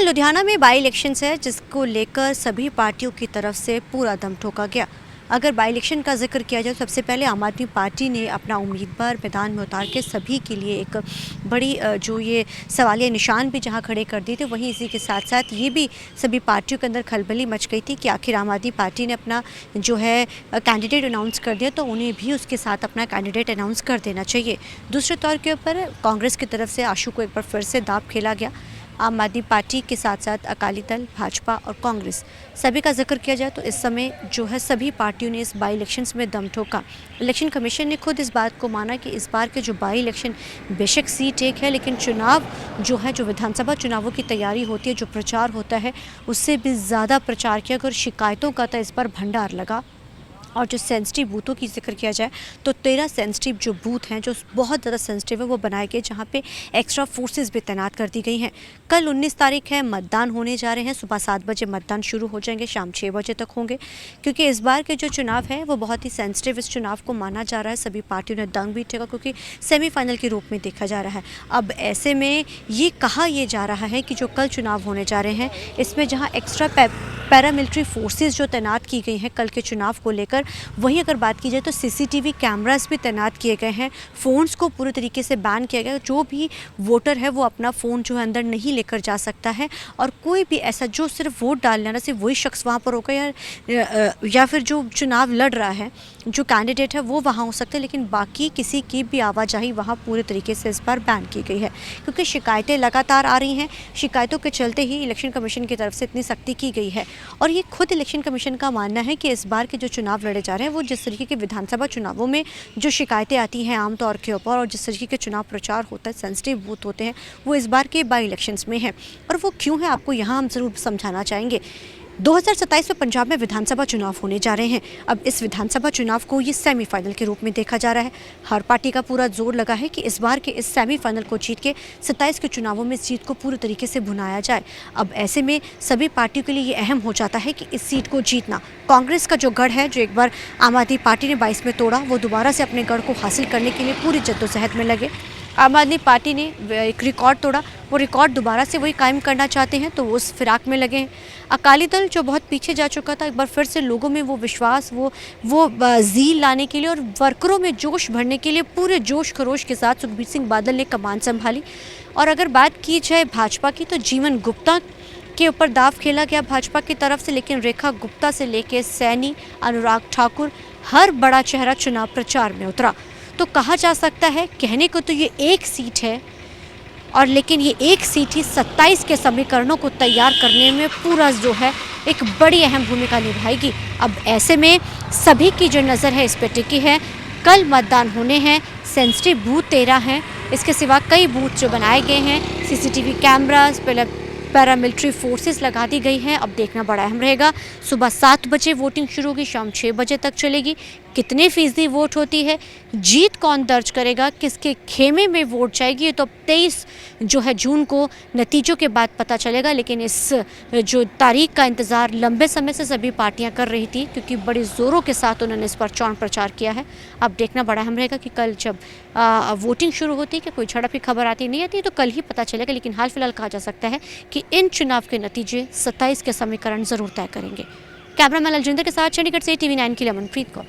कल लुधियाना में by elections है जिसको लेकर सभी पार्टियों की तरफ से पूरा दम ठोका गया। अगर बाई इलेक्शन का जिक्र किया जाए तो सबसे पहले आम आदमी पार्टी ने अपना उम्मीदवार मैदान में उतार के सभी के लिए एक बड़ी जो ये सवालिया निशान भी जहां खड़े कर दिए थे, वहीं इसी के साथ साथ ये भी सभी पार्टियों के अंदर खलबली मच गई थी कि आखिर आम आदमी पार्टी ने अपना जो है कैंडिडेट अनाउंस कर दिया तो उन्हें भी उसके साथ अपना कैंडिडेट अनाउंस कर देना चाहिए। दूसरे तौर के ऊपर कांग्रेस की तरफ से आशू को एक बार फिर से दाव खेला गया। आम आदमी पार्टी के साथ साथ अकाली दल, भाजपा और कांग्रेस सभी का जिक्र किया जाए तो इस समय जो है सभी पार्टियों ने इस बाई इलेक्शंस में दम ठोका। इलेक्शन कमीशन ने खुद इस बात को माना कि इस बार के जो बाई इलेक्शन बेशक सीट एक है, लेकिन चुनाव जो है, जो विधानसभा चुनावों की तैयारी होती है, जो प्रचार होता है, उससे भी ज़्यादा प्रचार किया गया और शिकायतों का तो इस बार भंडार लगा। और जो सेंसिटिव बूथों की जिक्र किया जाए तो 13 सेंसिटिव जो बूथ हैं, जो बहुत ज़्यादा सेंसिटिव है, वो बनाए गए जहाँ पे एक्स्ट्रा फोर्सेस भी तैनात कर दी गई हैं। कल 19 तारीख है, मतदान होने जा रहे हैं। सुबह 7 बजे मतदान शुरू हो जाएंगे, शाम 6 बजे तक होंगे, क्योंकि इस बार के जो चुनाव है वो बहुत ही सेंसिटिव इस चुनाव को माना जा रहा है। सभी पार्टियों ने दंग भी ठेका क्योंकि सेमीफाइनल के रूप में देखा जा रहा है। अब ऐसे में ये कहा यह जा रहा है कि जो कल चुनाव होने जा रहे हैं, इसमें जहाँ एक्स्ट्रा पैरामिलिट्री फोर्सेस जो तैनात की गई हैं कल के चुनाव को लेकर, वहीं अगर बात की जाए तो सीसीटीवी कैमरास भी तैनात किए गए हैं। फ़ोन्स को पूरे तरीके से बैन किया गया। जो भी वोटर है वो अपना फ़ोन जो है अंदर नहीं लेकर जा सकता है, और कोई भी ऐसा जो सिर्फ वोट डालना, सिर्फ वही शख्स वहाँ पर होगा या फिर जो चुनाव लड़ रहा है, जो कैंडिडेट है वो वहाँ हो सकते हैं, लेकिन बाकी किसी की भी आवाजाही वहाँ पूरे तरीके से इस बार बैन की गई है। क्योंकि शिकायतें लगातार आ रही हैं, शिकायतों के चलते ही इलेक्शन कमीशन की तरफ से इतनी सख्ती की गई है। और ये खुद इलेक्शन कमीशन का मानना है कि इस बार के जो चुनाव लड़े जा रहे हैं, वो जिस तरीके के विधानसभा चुनावों में जो शिकायतें आती हैं आमतौर के ऊपर, और जिस तरीके के चुनाव प्रचार होता है, सेंसिटिव बूथ होते हैं, वो इस बार के बाई इलेक्शंस में है। और वो क्यों है, आपको यहाँ हम ज़रूर समझाना चाहेंगे। 2027 में पंजाब में विधानसभा चुनाव होने जा रहे हैं। अब इस विधानसभा चुनाव को ये सेमीफाइनल के रूप में देखा जा रहा है। हर पार्टी का पूरा जोर लगा है कि इस बार के इस सेमीफाइनल को जीत के 27 के चुनावों में इस सीट को पूरी तरीके से भुनाया जाए। अब ऐसे में सभी पार्टियों के लिए ये अहम हो जाता है कि इस सीट को जीतना। कांग्रेस का जो गढ़ है, जो एक बार आम आदमी पार्टी ने 22 में तोड़ा, वो दोबारा से अपने गढ़ को हासिल करने के लिए पूरी जद्दोजहद में लगे। आम आदमी पार्टी ने एक रिकॉर्ड तोड़ा, वो रिकॉर्ड दोबारा से वही कायम करना चाहते हैं, तो वो उस फिराक में लगे हैं। अकाली दल जो बहुत पीछे जा चुका था, एक बार फिर से लोगों में वो विश्वास, वो ज़ील लाने के लिए और वर्करों में जोश भरने के लिए पूरे जोश खरोश के साथ सुखबीर सिंह बादल ने कमान संभाली। और अगर बात की जाए भाजपा की, तो जीवन गुप्ता के ऊपर दाव खेला गया भाजपा की तरफ से, लेकिन रेखा गुप्ता से लेके सैनी, अनुराग ठाकुर, हर बड़ा चेहरा चुनाव प्रचार में उतरा। तो कहा जा सकता है, कहने को तो ये एक सीट है, और लेकिन ये एक सीट ही 27 के समीकरणों को तैयार करने में पूरा जो है एक बड़ी अहम भूमिका निभाएगी। अब ऐसे में सभी की जो नज़र है इस पे टिकी है। कल मतदान होने हैं, सेंसिटिव बूथ 13 हैं, इसके सिवा कई बूथ जो बनाए गए हैं, सीसीटीवी कैमरास, पैरामिलिट्री फोर्सेस लगा दी गई हैं। अब देखना बड़ा अहम रहेगा। सुबह 7 बजे वोटिंग शुरू होगी, शाम 6 बजे तक चलेगी। कितने फीसदी वोट होती है, जीत कौन दर्ज करेगा, किसके खेमे में वोट जाएगी, ये तो अब 23 जो है जून को नतीजों के बाद पता चलेगा। लेकिन इस जो तारीख का इंतज़ार लंबे समय से सभी पार्टियां कर रही थी, क्योंकि बड़े ज़ोरों के साथ उन्होंने इस पर चौन प्रचार किया है। अब देखना बड़ा अहम रहेगा कि कल जब वोटिंग शुरू होती है कि कोई झड़प की खबर आती नहीं आती, तो कल ही पता चलेगा। लेकिन हाल फिलहाल कहा जा सकता है कि इन चुनाव के नतीजे 27 के समीकरण ज़रूर तय करेंगे। कैमरामैन अलजिंदर के साथ चंडीगढ़ से TV9 के लिए अमनप्रीत कौर।